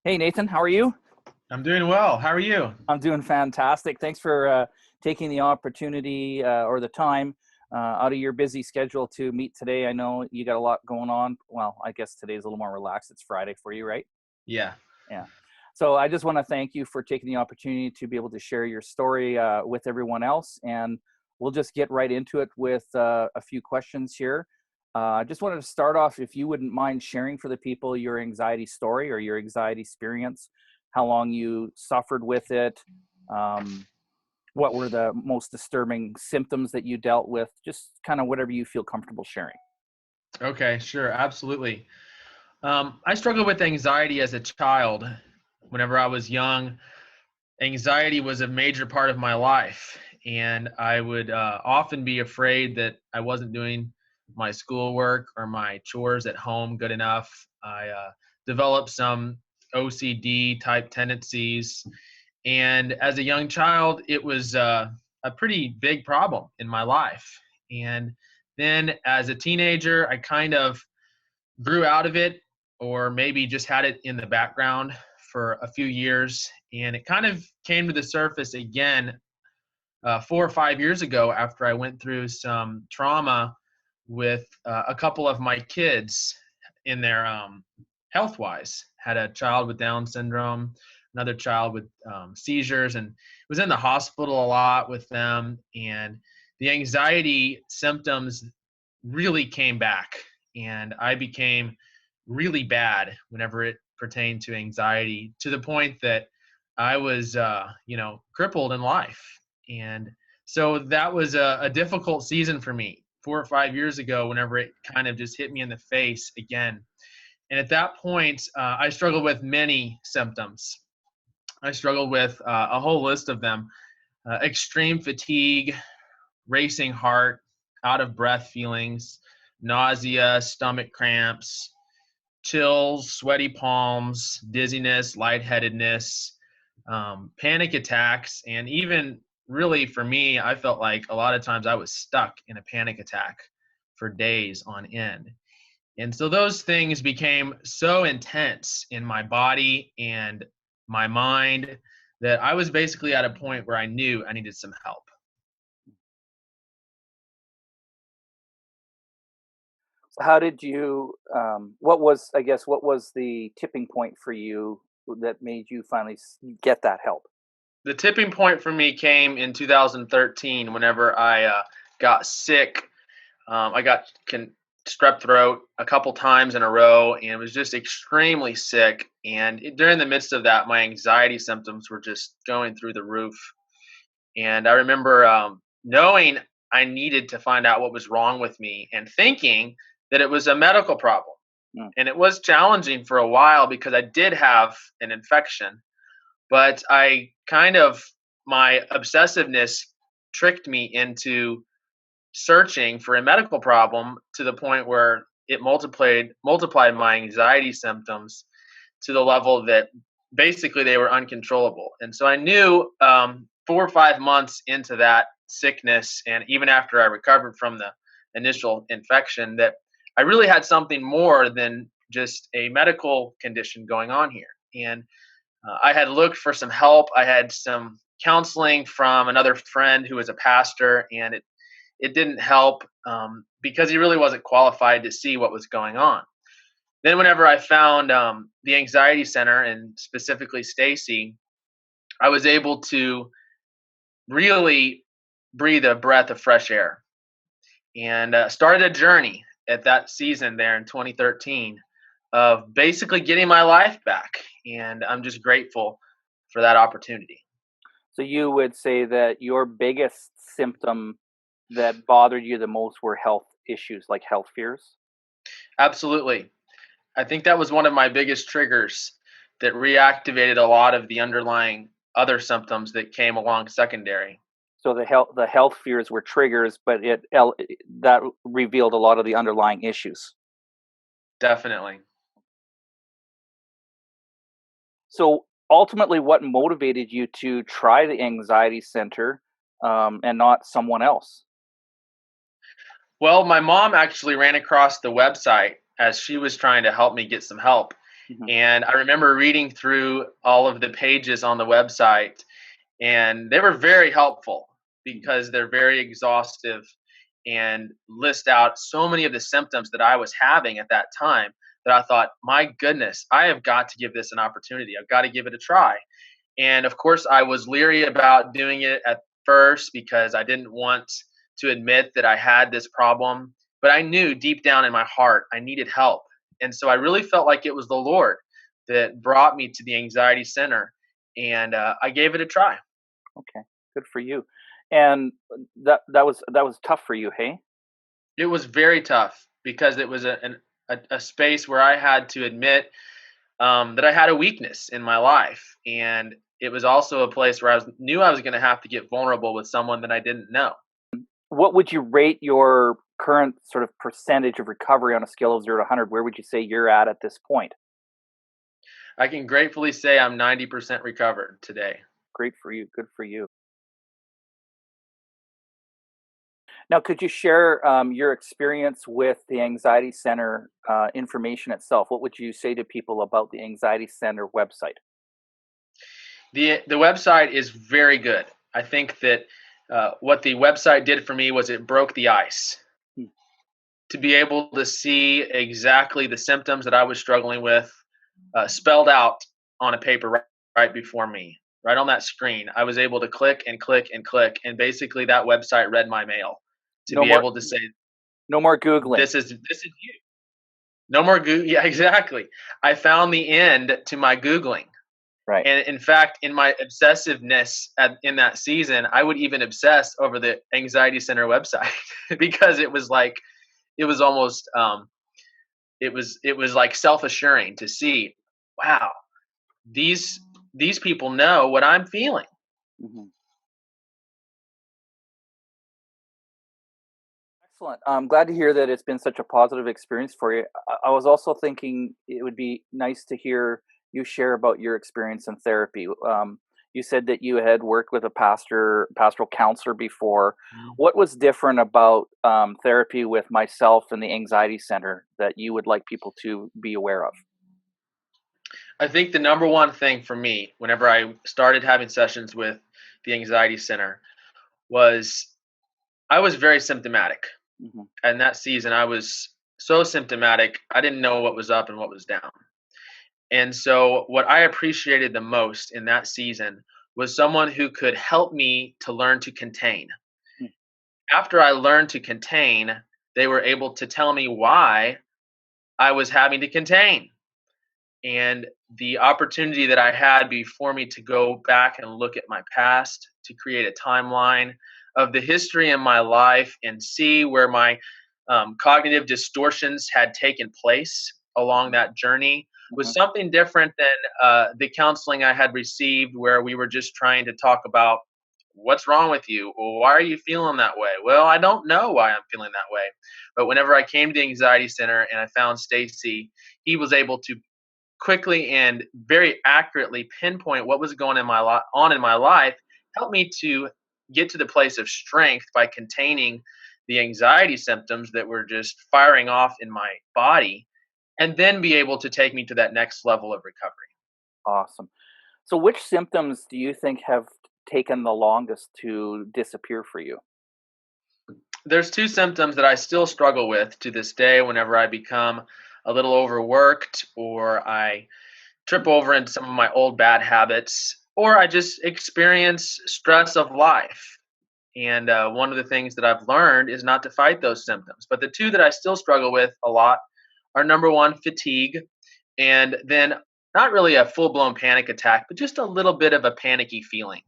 Hey Nathan, how are you? I'm doing well. How are you? I'm doing fantastic. Thanks for taking the opportunity or the time out of your busy schedule to meet today. I know you got a lot going on. Well, I guess today's a little more relaxed. It's Friday for you, right? Yeah. Yeah. So I just want to thank you for taking the opportunity to be able to share your story with everyone else. And we'll just get right into it with a few questions here. I just wanted to start off, if you wouldn't mind sharing for the people your anxiety story or your anxiety experience, how long you suffered with it, um, what were the most disturbing symptoms that you dealt with, just kind of whatever you feel comfortable sharing. Okay, sure. Absolutely. I struggled with anxiety as a child. Whenever I was young, anxiety was a major part of my life. And I would often be afraid that I wasn't doing my schoolwork or my chores at home good enough. I developed some OCD type tendencies. And as a young child, it was a pretty big problem in my life. And then as a teenager, I kind of grew out of it, or maybe just had it in the background for a few years. And it kind of came to the surface again 4 or 5 years ago after I went through some trauma with a couple of my kids in their health wise. Had a child with Down syndrome, another child with seizures, and was in the hospital a lot with them. And the anxiety symptoms really came back, and I became really bad whenever it pertained to anxiety, to the point that I was, crippled in life. And so that was a difficult season for me 4 or 5 years ago, whenever it kind of just hit me in the face again. And at that point, I struggled with many symptoms. I struggled with a whole list of them: extreme fatigue, racing heart, out of breath feelings, nausea, stomach cramps, chills, sweaty palms, dizziness, lightheadedness, panic attacks, and even really for me, I felt like a lot of times I was stuck in a panic attack for days on end. And so those things became so intense in my body and my mind that I was basically at a point where I knew I needed some help. So how did you, what was, I guess, what was the tipping point for you that made you finally get that help? The tipping point for me came in 2013 whenever I got sick. I got strep throat a couple times in a row and was just extremely sick. And during the midst of that, my anxiety symptoms were just going through the roof. And I remember knowing I needed to find out what was wrong with me and thinking that it was a medical problem. Mm. And it was challenging for a while because I did have an infection, but I kind of, my obsessiveness tricked me into searching for a medical problem to the point where it multiplied my anxiety symptoms to the level that basically they were uncontrollable. And so I knew 4 or 5 months into that sickness, and even after I recovered from the initial infection, that I really had something more than just a medical condition going on here. And I had looked for some help. I had some counseling from another friend who was a pastor, and it didn't help because he really wasn't qualified to see what was going on. Then, whenever I found the anxiety center and specifically Stacy, I was able to really breathe a breath of fresh air and started a journey at that season there in 2013 of basically getting my life back. And I'm just grateful for that opportunity. So you would say that your biggest symptom that bothered you the most were health issues, like health fears? Absolutely. I think that was one of my biggest triggers that reactivated a lot of the underlying other symptoms that came along secondary. So the health fears were triggers, but that revealed a lot of the underlying issues. Definitely. So ultimately, what motivated you to try the anxiety center and not someone else? Well, my mom actually ran across the website as she was trying to help me get some help. Mhm. And I remember reading through all of the pages on the website, and they were very helpful because they're very exhaustive and list out so many of the symptoms that I was having at that time that I thought, my goodness, I have got to give this an opportunity. I've got to give it a try. And of course, I was leery about doing it at first because I didn't want to admit that I had this problem. But I knew deep down in my heart I needed help. And so I really felt like it was the Lord that brought me to the anxiety center. And I gave it a try. Okay, good for you. And that was tough for you, hey? It was very tough because it was a space where I had to admit that I had a weakness in my life. And it was also a place where knew I was going to have to get vulnerable with someone that I didn't know. What would you rate your current sort of percentage of recovery on a scale of 0 to 100? Where would you say you're at this point? I can gratefully say I'm 90% recovered today. Great for you. Good for you. Now, could you share your experience with the Anxiety Center information itself? What would you say to people about the Anxiety Center website? The website is very good. I think that what the website did for me was it broke the ice Hmm. to be able to see exactly the symptoms that I was struggling with spelled out on a paper right before me, right on that screen. I was able to click and click and click, and basically that website read my mail to No be more, able to say, no more Googling. this is you. No more Google. Yeah, exactly. I found the end to my Googling. Right. And in fact, in my obsessiveness in that season, I would even obsess over the Anxiety Center website because it was like it was almost it was like self assuring to see, wow, these these people know what I'm feeling. Mhm. Excellent. I'm glad to hear that it's been such a positive experience for you. I was also thinking it would be nice to hear you share about your experience in therapy. You said that you had worked with a pastoral counselor before. What was different about therapy with myself and the Anxiety Center that you would like people to be aware of? I think the number one thing for me, whenever I started having sessions with the Anxiety Center, was I was very symptomatic. Hmm. And that season, I was so symptomatic, I didn't know what was up and what was down. And so, what I appreciated the most in that season was someone who could help me to learn to contain. After I learned to contain, they were able to tell me why I was having to contain. And the opportunity that I had before me to go back and look at my past, to create a timeline of the history in my life and see where my cognitive distortions had taken place along that journey was Hmm. something different than the counseling I had received, where we were just trying to talk about what's wrong with you. Well, why are you feeling that way? Well, I don't know why I'm feeling that way. But whenever I came to the Anxiety Center and I found Stacy, he was able to quickly and very accurately pinpoint what was going on in my life, helped me to get to the place of strength by containing the anxiety symptoms that were just firing off in my body, and then be able to take me to that next level of recovery. Awesome. So, which symptoms do you think have taken the longest to disappear for you? There's two symptoms that I still struggle with to this day whenever I become a little overworked, or I trip over into some of my old bad habits, or I just experience stress of life. And one of the things that I've learned is not to fight those symptoms. But the two that I still struggle with a lot are, number one, fatigue, and then not really a full blown panic attack, but just a little bit of a panicky feeling.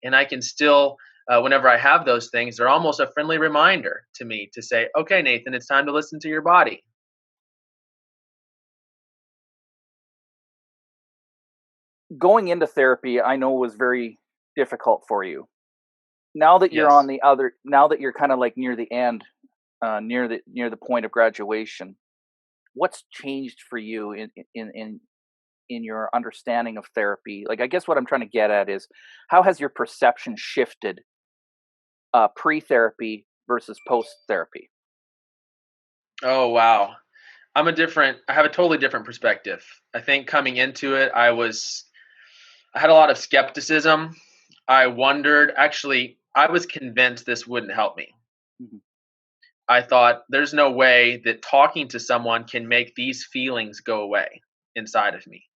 And I can still, whenever I have those things, they're almost a friendly reminder to me to say, okay, Nathan, it's time to listen to your body. Going into therapy, I know was very difficult for you. Now that you're on Yes. the other, now that you're kind of like near the end, near the point of graduation, what's changed for you in your understanding of therapy? Like, I guess what I'm trying to get at is, how has your perception shifted pre-therapy versus post-therapy? Oh, wow. I have a totally different perspective. I think coming into it, I had a lot of skepticism. I wondered, actually, I was convinced this wouldn't help me. Mhm. I thought there's no way that talking to someone can make these feelings go away inside of me.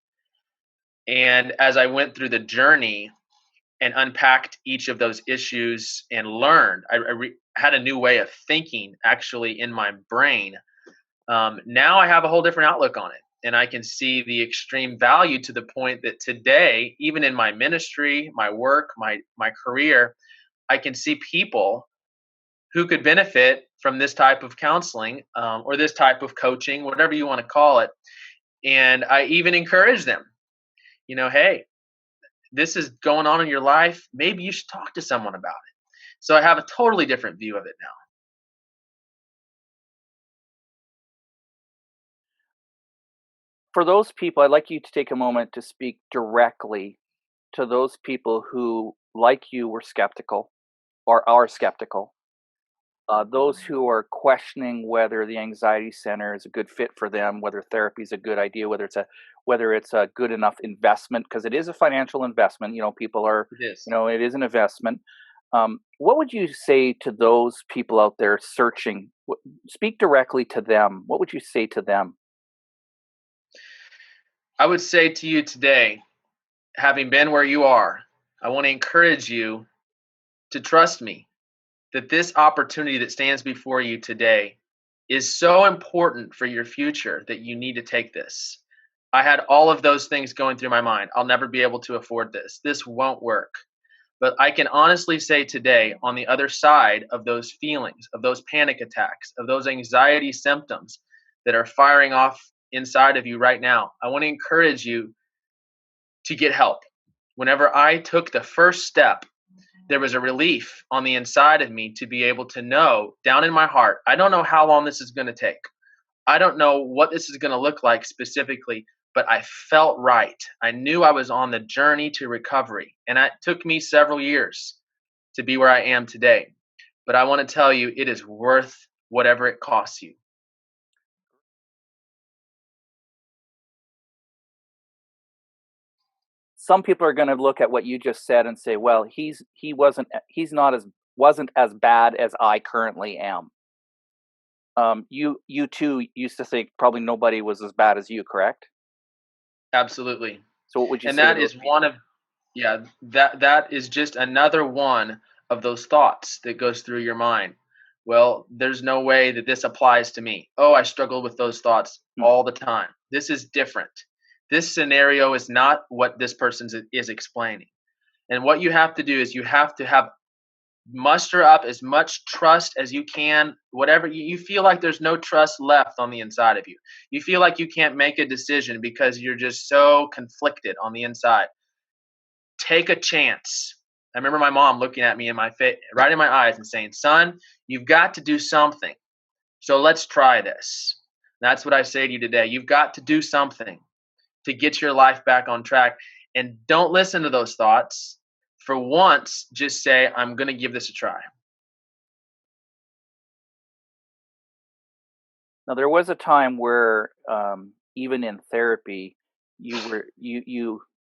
And as I went through the journey and unpacked each of those issues and learned, had a new way of thinking actually in my brain. Now I have a whole different outlook on it. And I can see the extreme value to the point that today, even in my ministry, my work, my career, I can see people who could benefit from this type of counseling or this type of coaching, whatever you want to call it. And I even encourage them, hey, this is going on in your life. Maybe you should talk to someone about it. So I have a totally different view of it now. For those people, I'd like you to take a moment to speak directly to those people who, like you, were skeptical or are skeptical. Those who are questioning whether the anxiety center is a good fit for them, whether therapy is a good idea, whether it's a good enough investment, because it is a financial investment. People are, It is. it is an investment. What would you say to those people out there searching? Speak directly to them. What would you say to them? I would say to you today, having been where you are, I want to encourage you to trust me that this opportunity that stands before you today is so important for your future that you need to take this. I had all of those things going through my mind. I'll never be able to afford this. This won't work. But I can honestly say today, on the other side of those feelings, of those panic attacks, of those anxiety symptoms that are firing off inside of you right now, I want to encourage you to get help. Whenever I took the first step, there was a relief on the inside of me to be able to know down in my heart, I don't know how long this is going to take. I don't know what this is going to look like specifically, but I felt right. I knew I was on the journey to recovery. And it took me several years to be where I am today. But I want to tell you, it is worth whatever it costs you. Some people are going to look at what you just said and say, "Well, he's not as wasn't as bad as I currently am." You too used to think probably nobody was as bad as you, correct? Absolutely. So what would you And say to that those is one people? of, yeah, that is just another one of those thoughts that goes through your mind. Well, there's no way that this applies to me. Oh, I struggle with those thoughts Hmm. all the time. This is different. This scenario is not what this person is explaining. And what you have to do is you have to have muster up as much trust as you can. Whatever you feel like there's no trust left on the inside of you, you feel like you can't make a decision because you're just so conflicted on the inside. Take a chance. I remember my mom looking at me in my face, right in my eyes, and saying, "Son, you've got to do something. So let's try this." That's what I say to you today. You've got to do something to get your life back on track. And don't listen to those thoughts. For once, just say, "I'm going to give this a try." Now there was a time where even in therapy, you were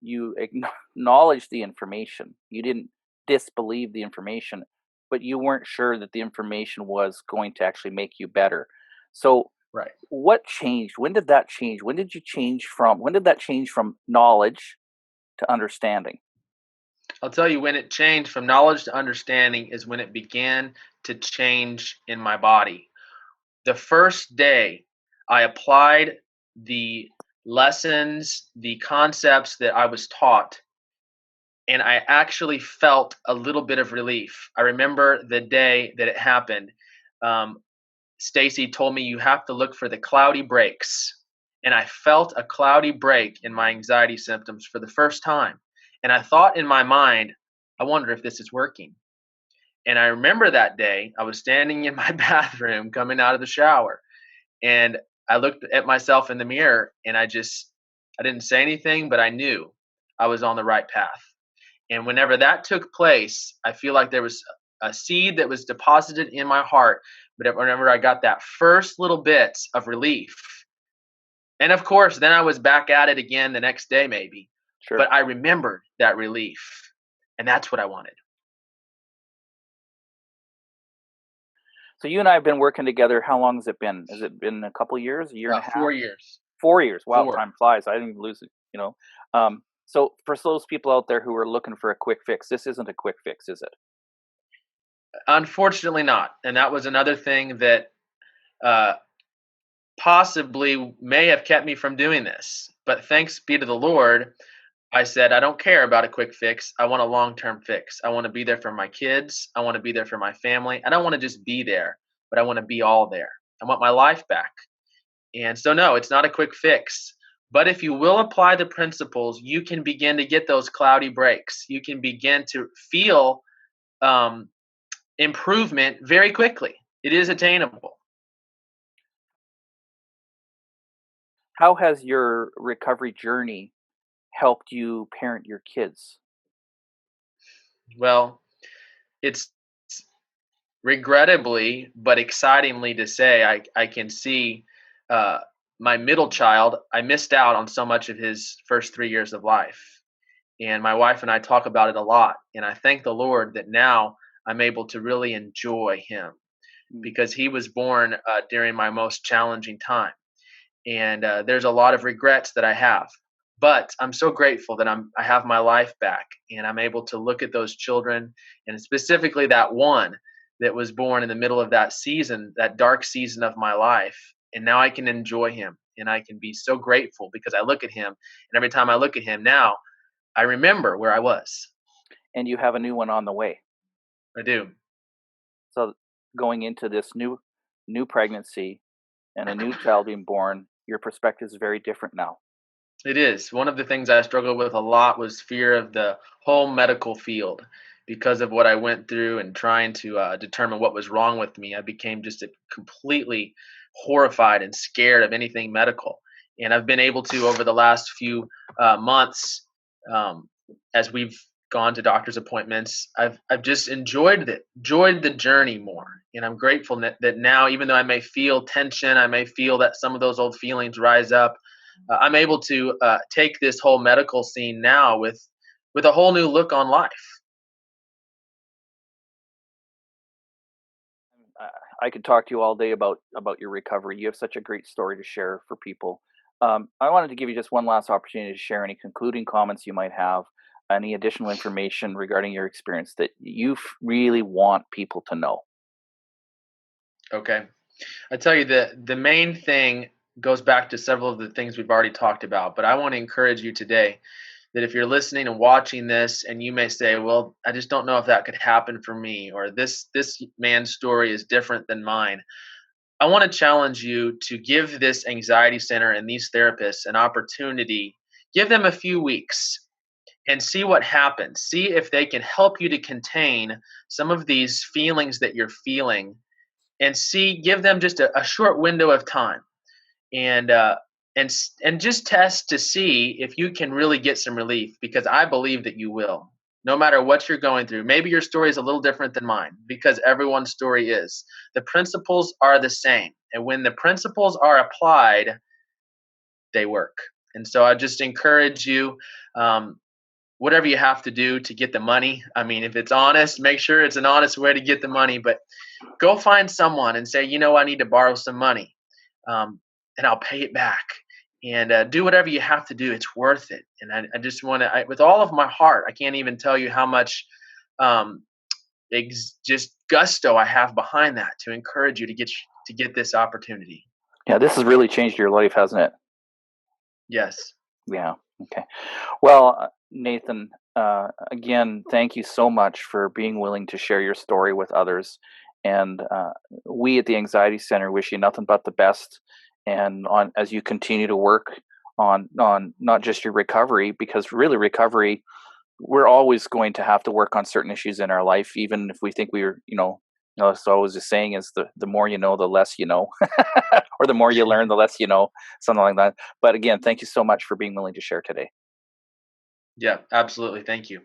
you acknowledged the information. You didn't disbelieve the information, but you weren't sure that the information was going to actually make you better. So Right. what changed? When did that change? When did that change from knowledge to understanding? I'll tell you when it changed from knowledge to understanding is when it began to change in my body. The first day I applied the lessons, the concepts that I was taught, and I actually felt a little bit of relief. I remember the day that it happened. Um, Stacy told me you have to look for the cloudy breaks. And I felt a cloudy break in my anxiety symptoms for the first time. And I thought in my mind, I wonder if this is working. And I remember that day, I was standing in my bathroom coming out of the shower. And I looked at myself in the mirror and I didn't say anything, but I knew I was on the right path. And whenever that took place, I feel like there was a seed that was deposited in my heart. But whenever I got that first little bit of relief, And of course, then I was back at it again the next day, maybe. Sure. But I remembered that relief. And that's what I wanted. So you and I have been working together. How long has it been? Has it been a couple years, a year and a half? 4 years. 4 years. Wow, Four. time flies. I didn't even lose it, you know. So for those people out there who are looking for a quick fix, this isn't a quick fix, is it? Unfortunately, not. And that was another thing that uh, possibly may have kept me from doing this. But thanks be to the Lord, I said, I don't care about a quick fix. I want a long term fix. I want to be there for my kids. I want to be there for my family. I don't want to just be there, but I want to be all there. I want my life back. And so, no, it's not a quick fix. But if you will apply the principles, you can begin to get those cloudy breaks. You can begin to feel um, improvement very quickly. It is attainable. How has your recovery journey helped you parent your kids? Well, it's regrettably, but excitingly to say, I can see uh, my middle child. I missed out on so much of his first 3 years of life, and my wife and I talk about it a lot. And I thank the Lord that now I'm able to really enjoy him Mm. because he was born during my most challenging time. And there's a lot of regrets that I have. But I'm so grateful that I have my life back, and I'm able to look at those children, and specifically that one that was born in the middle of that season, that dark season of my life. And now I can enjoy him, and I can be so grateful because I look at him, and every time I look at him now, I remember where I was. And you have a new one on the way. I do. So going into this new pregnancy and a new child being born, your perspective is very different now. It is. One of the things I struggled with a lot was fear of the whole medical field because of what I went through and trying to determine what was wrong with me. I became just completely horrified and scared of anything medical. And I've been able to, over the last few months, um, as we've gone to doctor's appointments, I've just enjoyed the journey more. And I'm grateful that now, even though I may feel tension, I may feel that some of those old feelings rise up, I'm able to take this whole medical scene now with a whole new look on life. Uh, I could talk to you all day about your recovery. You have such a great story to share for people. I wanted to give you just one last opportunity to share any concluding comments you might have, any additional information regarding your experience that you really want people to know. Okay, I tell you the main thing goes back to several of the things we've already talked about, but I want to encourage you today that if you're listening and watching this, and you may say, "Well, I just don't know if that could happen for me," or "This man's story is different than mine." I want to challenge you to give this anxiety center and these therapists an opportunity. Give them a few weeks and see what happens. See if they can help you to contain some of these feelings that you're feeling, and give them just a short window of time, and and just test to see if you can really get some relief, because I believe that you will. No matter what you're going through, maybe your story is a little different than mine, because everyone's story is. The principles are the same, and when the principles are applied, they work. And so I just encourage you, um, whatever you have to do to get the money. I mean, if it's honest, make sure it's an honest way to get the money, but go find someone and say, I need to borrow some money, and I'll pay it back. And do whatever you have to do. It's worth it. And I just want to, with all of my heart, I can't even tell you how much um, just gusto I have behind that to encourage you to get this opportunity. Yeah, this has really changed your life, hasn't it? Yes. Yeah. Okay. Well, Nathan, again, thank you so much for being willing to share your story with others. And we at the Anxiety Center wish you nothing but the best. And on as you continue to work on not just your recovery, because really recovery, we're always going to have to work on certain issues in our life, even if we think so always the saying is the more you know, the less you know, or the more you learn, the less you know, something like that. But again, thank you so much for being willing to share today. Yeah, absolutely. Thank you.